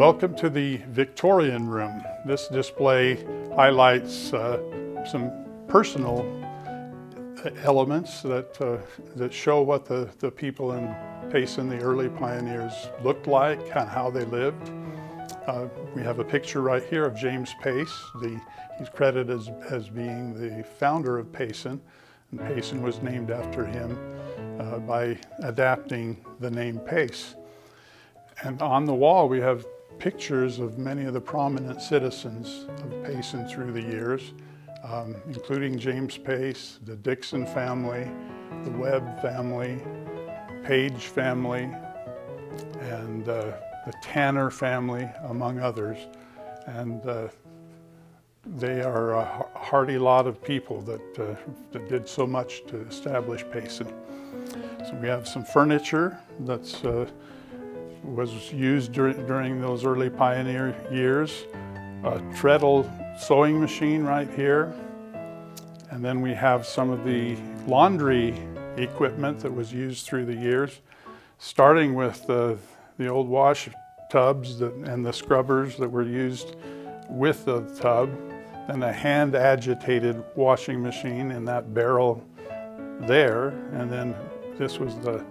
Welcome to the Victorian room. This display highlights some personal elements that show what the people in Payson, the early pioneers, looked like and how they lived. We have a picture right here of James Pace. He's credited as being the founder of Payson, and Payson was named after him by adapting the name Pace. And on the wall we have pictures of many of the prominent citizens of Payson through the years, including James Pace, the Dixon family, the Webb family, Page family, and the Tanner family, among others. And they are a hearty lot of people that did so much to establish Payson. So we have some furniture that's was used during those early pioneer years. A treadle sewing machine right here. And then we have some of the laundry equipment that was used through the years, starting with the old wash tubs and the scrubbers that were used with the tub, then a hand agitated washing machine in that barrel there, and then this was the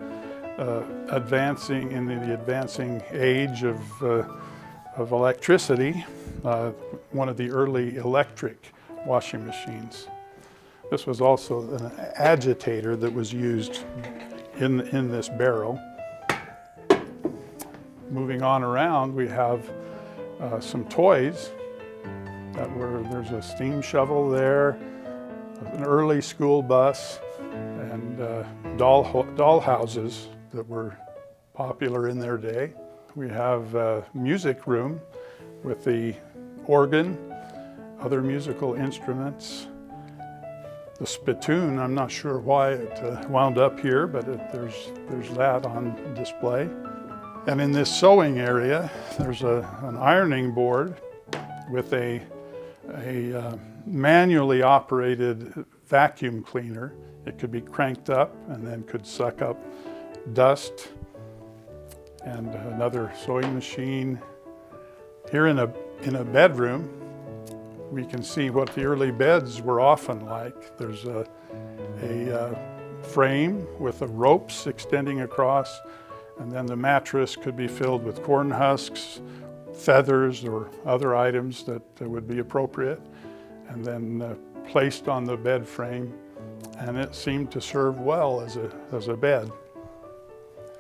advancing age of electricity, one of the early electric washing machines. This was also an agitator that was used in this barrel. Moving on around, we have some toys there's a steam shovel there, an early school bus, and doll houses that were popular in their day. We have a music room with the organ, other musical instruments. The spittoon, I'm not sure why it wound up here, but there's that on display. And in this sewing area, there's an ironing board with a manually operated vacuum cleaner. It could be cranked up and then could suck up dust, and another sewing machine. Here in a bedroom, we can see what the early beds were often like. There's a frame with the ropes extending across, and then the mattress could be filled with corn husks, feathers, or other items that would be appropriate, and then placed on the bed frame, and it seemed to serve well as a bed.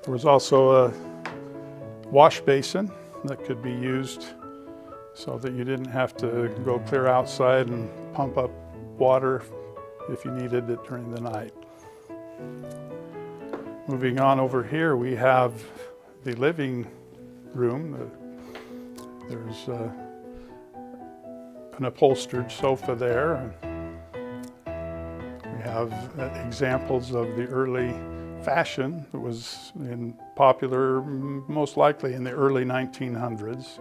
There was also a wash basin that could be used so that you didn't have to go clear outside and pump up water if you needed it during the night. Moving on over here, we have the living room. There's an upholstered sofa there. We have examples of the early fashion that was popular most likely in the early 1900s.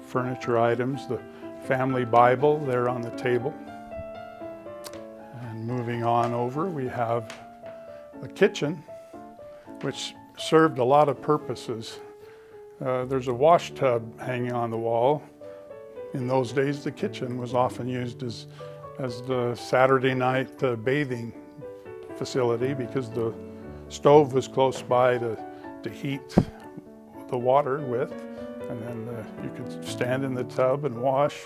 Furniture items, the family Bible there on the table. And moving on over, we have the kitchen, which served a lot of purposes. There's a wash tub hanging on the wall. In those days, the kitchen was often used as the Saturday night bathing facility because the stove was close by to heat the water with, and then you could stand in the tub and wash.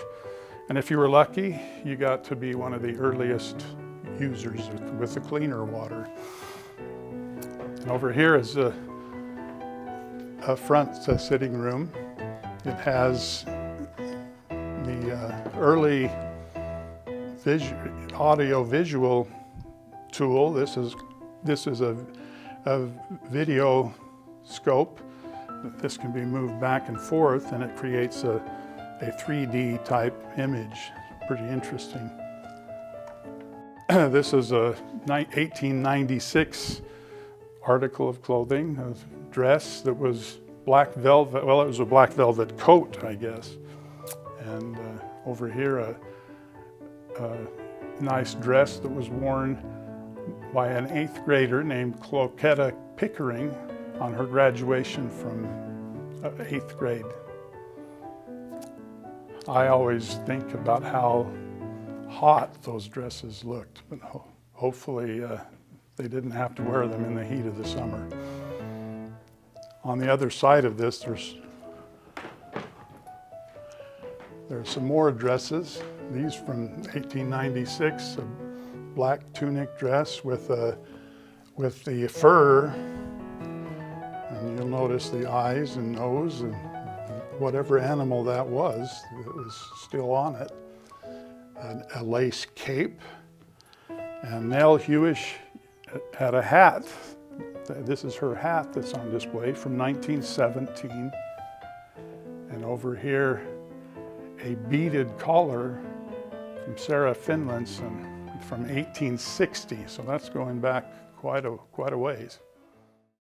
And if you were lucky, you got to be one of the earliest users with the cleaner water. And over here is a front sitting room. It has the early audio-visual tool. This is a video scope. This can be moved back and forth, and it creates a 3D type image. Pretty interesting. This is a 1896 article of clothing, a dress that was black velvet. Well, it was a black velvet coat, I guess. And over here, a nice dress that was worn by an 8th grader named Cloquetta Pickering on her graduation from 8th grade. I always think about how hot those dresses looked, but hopefully they didn't have to wear them in the heat of the summer. On the other side of this, there's some more dresses. These from 1896, a black tunic dress with the fur, and you'll notice the eyes and nose and whatever animal that was still on it. A lace cape, and Nell Hewish had a hat. This is her hat that's on display from 1917. And over here, a beaded collar from Sarah Finlayson from 1860. So that's going back quite a ways.